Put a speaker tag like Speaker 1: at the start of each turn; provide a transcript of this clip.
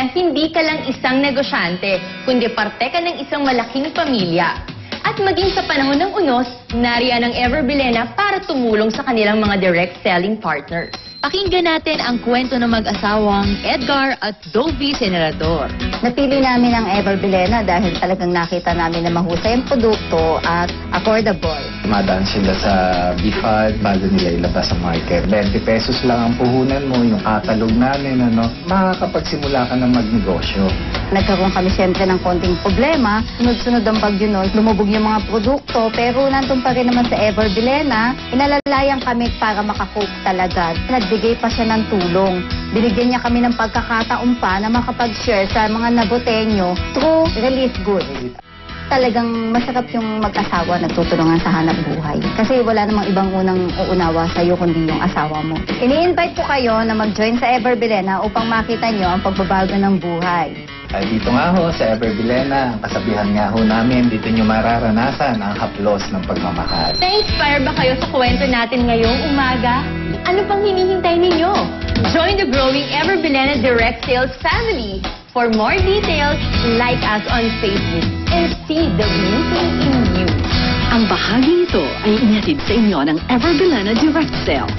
Speaker 1: na hindi ka lang isang negosyante, kundi parte ka ng isang malaking pamilya. At maging sa panahon ng unos, nariyan ang Everbilena para tumulong sa kanilang mga direct selling partners. Pakinggan natin ang kwento ng mag-asawang Edgar at Dovie Senarador.
Speaker 2: Napili namin ang Everbilena dahil talagang nakita namin na mahusay ang produkto at affordable.
Speaker 3: Tumadaan sila sa BFAD bago nila ilabas sa market. 20 pesos lang ang puhunan mo, yung katalog namin, makakapagsimula ka na magnegosyo.
Speaker 2: Nagkaroon kami siyempre ng konting problema. Sunod-sunod ang bagyo nun, lumubog yung mga produkto, pero nandun pa rin naman sa Everbilena, inalalayan kami para makakope talaga. Nagbigay pa siya ng tulong. Binigyan niya kami ng pagkakataon pa na makapag-share sa mga nabotenyo through relief goods. Talagang masarap yung mag-asawa nagtutulungan sa hanap buhay. Kasi wala namang ibang unang uunawa sa'yo kundi yung asawa mo. Ini-invite ko kayo na mag-join sa Everbilena upang makita nyo ang pagbabago ng buhay.
Speaker 3: Dito nga ho sa Everbilena, ang kasabihan nga ho namin, dito nyo mararanasan ang haplos ng pagmamahal.
Speaker 1: Na-inspire ba kayo sa kwento natin ngayong umaga? Ano pang hinihintay ninyo? Join the growing Everbilena Direct Sales family. For more details, like us on Facebook and see the beauty in you.
Speaker 4: Ang bahagi ito ay inhatid sa inyo ng Everbilena Direct Sales.